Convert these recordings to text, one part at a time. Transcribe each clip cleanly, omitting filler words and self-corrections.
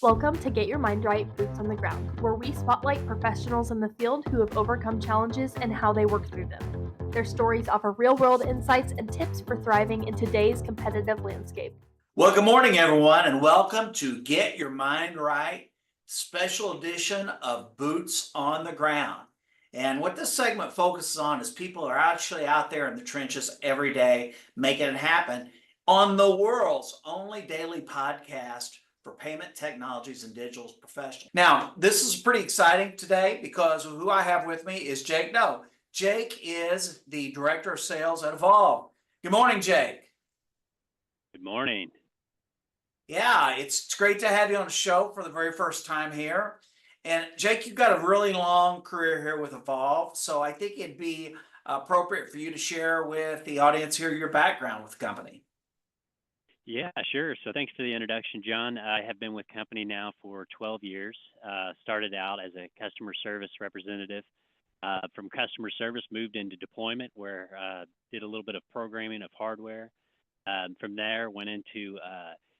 Welcome to Get Your Mind Right, Boots on the Ground, where we spotlight professionals in the field who have overcome challenges and how they work through them. Their stories offer real-world insights and tips for thriving in today's competitive landscape. Well, good morning, everyone, and welcome to Get Your Mind Right, special edition of Boots on the Ground. And what this segment focuses on is people are actually out there in the trenches every day making it happen on the world's only daily podcast for payment technologies and digital professionals. Now, this is pretty exciting today because who I have with me is Jake No. Jake is the Director of Sales at Evolve. Good morning, Jake. Good morning. Yeah, it's great to have you on the show for the very first time here. And Jake, you've got a really long career here with Evolve, so I think it'd be appropriate for you to share with the audience here your background with the company. Yeah, sure. So thanks for the introduction, John. I have been with company now for 12 years. Started out as a customer service representative. From customer service, moved into deployment where did a little bit of programming of hardware. From there, went into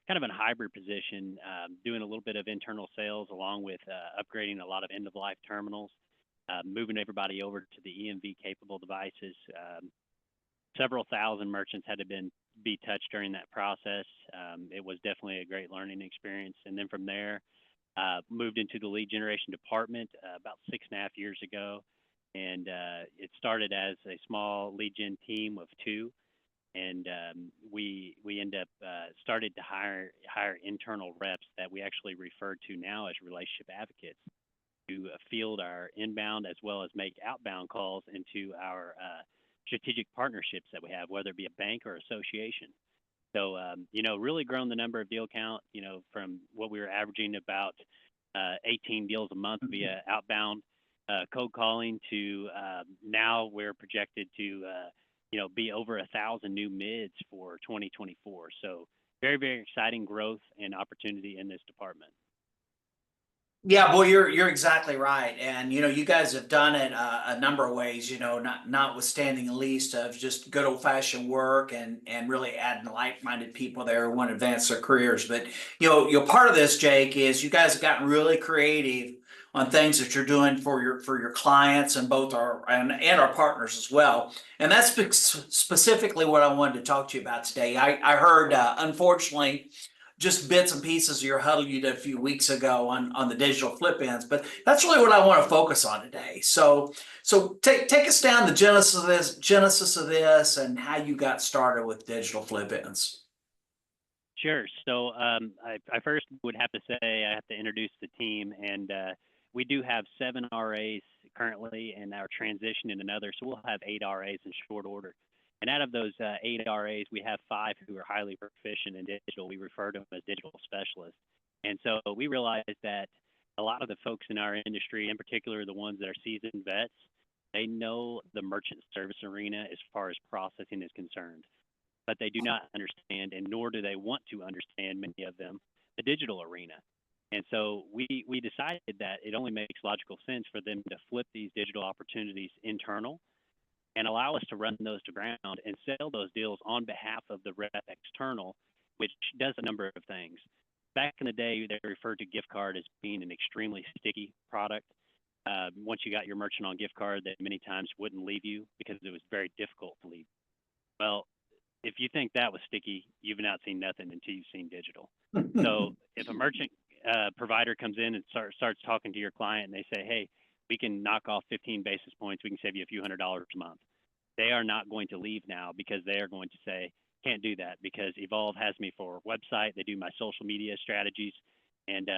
kind of a hybrid position, doing a little bit of internal sales along with upgrading a lot of end-of-life terminals, moving everybody over to the EMV-capable devices. Several thousand merchants had to be touched during that process. It was definitely a great learning experience. And then from there, moved into the lead generation department about 6.5 years ago. And it started as a small lead gen team of 2. And we end up started to hire internal reps that we actually refer to now as relationship advocates to field our inbound as well as make outbound calls into our strategic partnerships that we have, whether it be a bank or association. So, really grown the number of deal count, from what we were averaging about 18 deals a month via outbound cold calling to now we're projected to be over 1,000 new mids for 2024. So very, very exciting growth and opportunity in this department. Yeah, boy, you're exactly right. And you guys have done it a number of ways, notwithstanding the least of just good old-fashioned work and really adding like-minded people there who want to advance their careers. But part of this, Jake, is you guys have gotten really creative on things that you're doing for your clients and both our partners as well. And that's specifically what I wanted to talk to you about today. I heard, unfortunately, just bits and pieces of your huddle you did a few weeks ago on the digital flip-ins, but that's really what I want to focus on today. So take us down the genesis of this and how you got started with digital flip-ins. Sure. So I first would have to say I have to introduce the team, and we do have 7 RAs currently, and our transition in another, so we'll have 8 RAs in short order. And out of those 8 RAs, we have 5 who are highly proficient in digital. We refer to them as digital specialists. And so we realized that a lot of the folks in our industry, in particular the ones that are seasoned vets, they know the merchant service arena as far as processing is concerned. But they do not understand, and nor do they want to understand, many of them, the digital arena. And so we decided that it only makes logical sense for them to flip these digital opportunities internal and allow us to run those to ground and sell those deals on behalf of the rep external, which does a number of things. Back in the day, they referred to gift card as being an extremely sticky product. Once you got your merchant on gift card, that many times wouldn't leave you because it was very difficult to leave. Well, if you think that was sticky, you've not seen nothing until you've seen digital. So if a merchant provider comes in and starts talking to your client and they say, hey, we can knock off 15 basis points, we can save you a few $100s a month. They are not going to leave now because they are going to say, can't do that because Evolve has me for a website, they do my social media strategies, and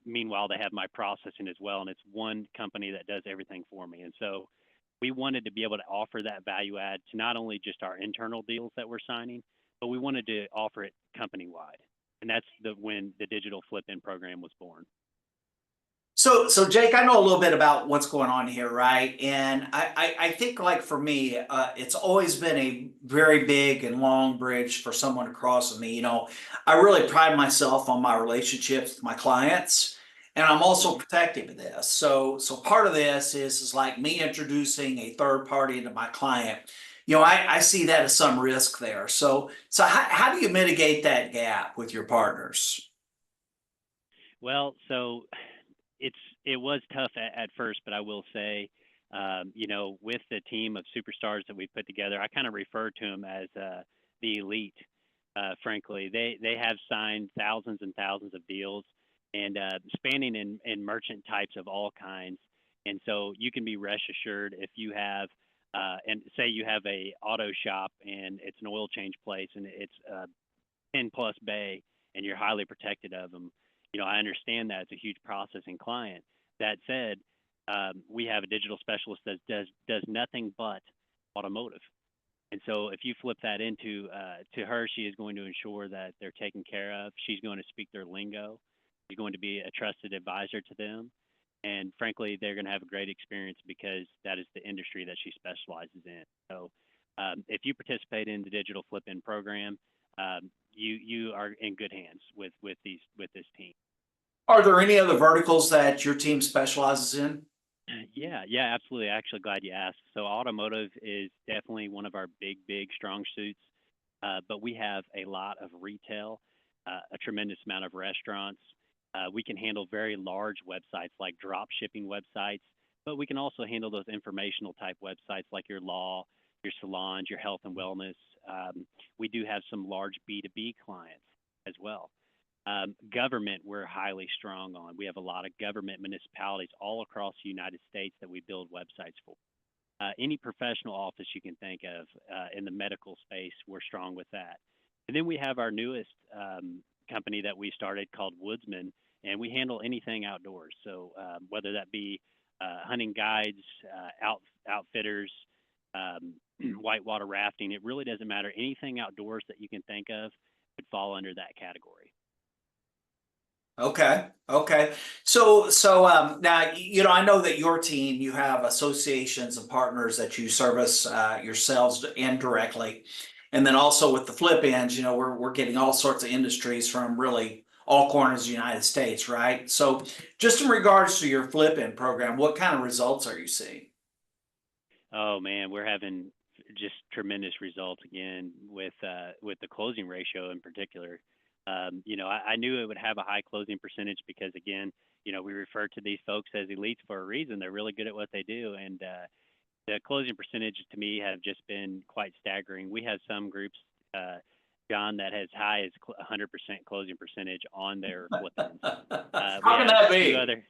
meanwhile they have my processing as well, and it's one company that does everything for me. And so we wanted to be able to offer that value add to not only just our internal deals that we're signing, but we wanted to offer it company-wide. And that's when the digital flip-in program was born. So Jake, I know a little bit about what's going on here, right? And I think, like for me, it's always been a very big and long bridge for someone to cross with me. I really pride myself on my relationships with my clients, and I'm also protective of this. So part of this is like me introducing a third party into my client. I see that as some risk there. So how do you mitigate that gap with your partners? Well, so it was tough at first, but I will say, with the team of superstars that we put together, I kind of refer to them as the elite. Frankly, they have signed thousands and thousands of deals, and spanning in merchant types of all kinds. And so you can be rest assured if you have, and say you have a auto shop and it's an oil change place and it's 10 plus bay and you're highly protected of them. I understand that it's a huge processing client. That said, we have a digital specialist that does nothing but automotive. And so if you flip that into to her, she is going to ensure that they're taken care of. She's going to speak their lingo. She's going to be a trusted advisor to them. And frankly, they're going to have a great experience because that is the industry that she specializes in. So if you participate in the digital flip-in program, you are in good hands with this team. Are there any other verticals that your team specializes in? Yeah, absolutely. Actually, glad you asked. So automotive is definitely one of our big strong suits, but we have a lot of retail, a tremendous amount of restaurants. We can handle very large websites like drop shipping websites, but we can also handle those informational type websites like your law, your salons, your health and wellness. We do have some large B2B clients as well. Government, we're highly strong on. We have a lot of government municipalities all across the United States that we build websites for. Any professional office you can think of in the medical space, we're strong with that. And then we have our newest company that we started called Woodsman, and we handle anything outdoors. So whether that be hunting guides, outfitters, whitewater rafting, it really doesn't matter. Anything outdoors that you can think of could fall under that category. Okay. Okay. So now, I know that your team, you have associations and partners that you service yourselves indirectly. And then also with the flip ends, we're getting all sorts of industries from really all corners of the United States, right? So just in regards to your flip end program, what kind of results are you seeing? Oh man, we're having just tremendous results again with the closing ratio in particular. I knew it would have a high closing percentage because again, we refer to these folks as elites for a reason. They're really good at what they do, and the closing percentage to me have just been quite staggering. We have some groups, John, that has high as 100% closing percentage on their flip ends. We How can have that a few be? other.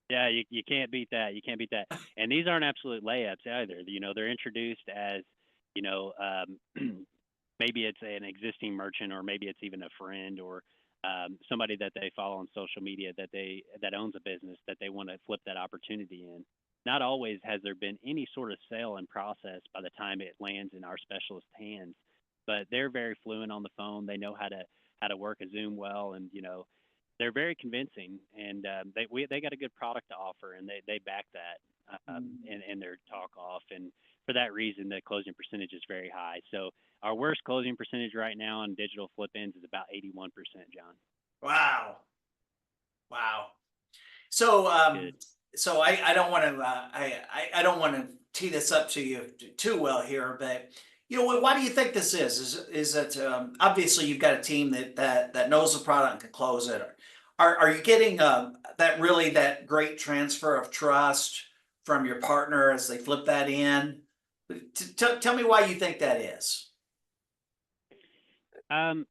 Yeah, you can't beat that. You can't beat that. And these aren't absolute layups either. They're introduced as, you know, maybe it's an existing merchant, or maybe it's even a friend, or somebody that they follow on social media that owns a business that they want to flip that opportunity in. Not always has there been any sort of sale and process by the time it lands in our specialist hands, but they're very fluent on the phone. They know how to work a Zoom well, and they're very convincing, and they got a good product to offer, and they back that in their talk off, and for that reason, the closing percentage is very high. So our worst closing percentage right now on digital flip ends is about 81%, John. Wow. Wow. So, Good. so I don't want to I don't want to tee this up to you too well here, but why do you think this is? Is that obviously you've got a team that knows the product and can close it? Are you getting that great transfer of trust from your partner as they flip that in? Tell me why you think that is. Um,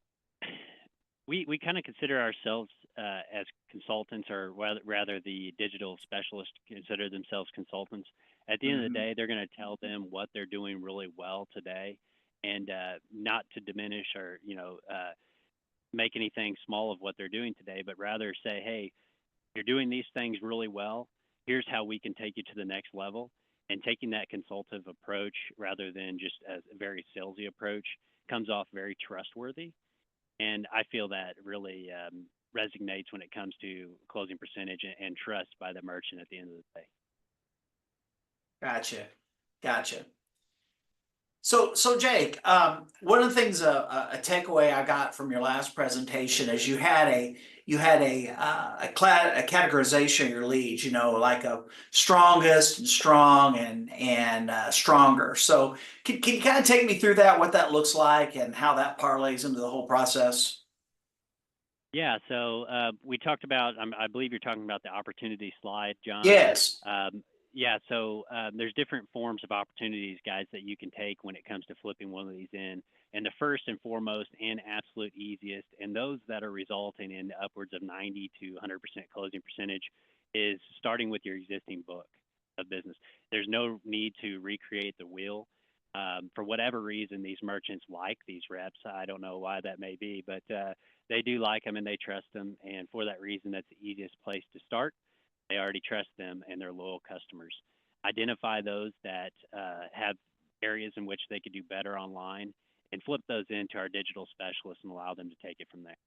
we kind of consider ourselves as consultants, or rather the digital specialists consider themselves consultants. At the end of the day, they're going to tell them what they're doing really well today, and not to diminish or make anything small of what they're doing today, but rather say, hey, you're doing these things really well. Here's how we can take you to the next level. And taking that consultative approach rather than just a very salesy approach comes off very trustworthy. And I feel that really resonates when it comes to closing percentage and trust by the merchant at the end of the day. Gotcha. So Jake, one of the things, a takeaway I got from your last presentation is you had a categorization of your leads, like a strongest and strong and stronger. So can you kind of take me through that, what that looks like and how that parlays into the whole process? Yeah, so we talked about, I believe you're talking about the opportunity slide, John. Yes. Yeah, so there's different forms of opportunities, guys, that you can take when it comes to flipping one of these in. And the first and foremost and absolute easiest, and those that are resulting in upwards of 90 to 100% closing percentage, is starting with your existing book of business. There's no need to recreate the wheel. For whatever reason, these merchants like these reps. I don't know why that may be, but they do like them and they trust them. And for that reason, that's the easiest place to start. They already trust them and they're loyal customers. Identify those that have areas in which they could do better online and flip those into our digital specialists and allow them to take it from there.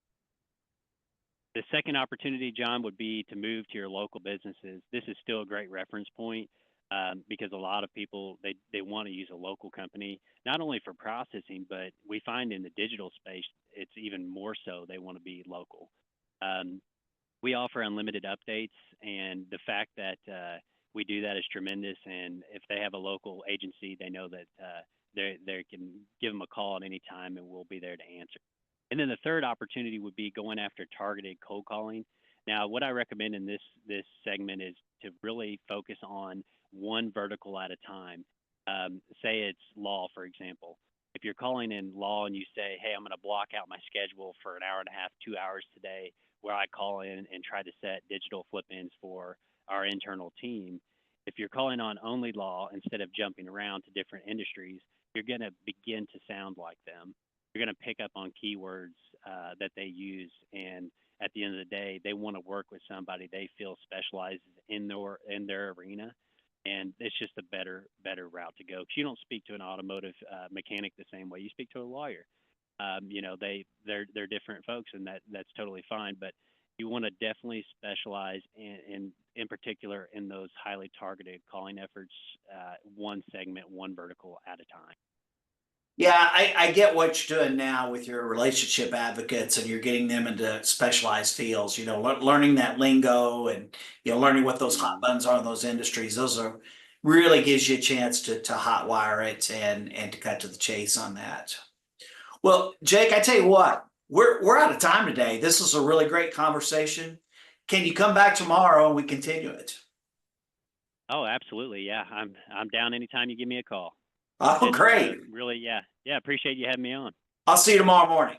The second opportunity, John, would be to move to your local businesses. This is still a great reference point because a lot of people, they want to use a local company, not only for processing, but we find in the digital space, it's even more so they want to be local. We offer unlimited updates, and the fact that we do that is tremendous. And if they have a local agency, they know that they can give them a call at any time, and we'll be there to answer. And then the third opportunity would be going after targeted cold calling. Now, what I recommend in this segment is to really focus on one vertical at a time. Say it's law, for example. If you're calling in law and you say, "Hey, I'm going to block out my schedule for an hour and a half, 2 hours today," where I call in and try to set digital flip-ins for our internal team. If you're calling on only law instead of jumping around to different industries, you're going to begin to sound like them. You're going to pick up on keywords that they use, and at the end of the day, they want to work with somebody they feel specializes in their arena, and it's just a better route to go. Because you don't speak to an automotive mechanic the same way you speak to a lawyer. You know, they're different folks, and that's totally fine. But you want to definitely specialize in particular in those highly targeted calling efforts, one segment, one vertical at a time. Yeah, I get what you're doing now with your relationship advocates and you're getting them into specialized fields, learning that lingo and, learning what those hot buttons are in those industries. Those are really gives you a chance to hotwire it and to cut to the chase on that. Well, Jake, I tell you what, we're out of time today. This is a really great conversation. Can you come back tomorrow and we continue it? Oh, absolutely. Yeah, I'm down anytime you give me a call. Oh, And great. really, yeah, appreciate you having me on. I'll see you tomorrow morning.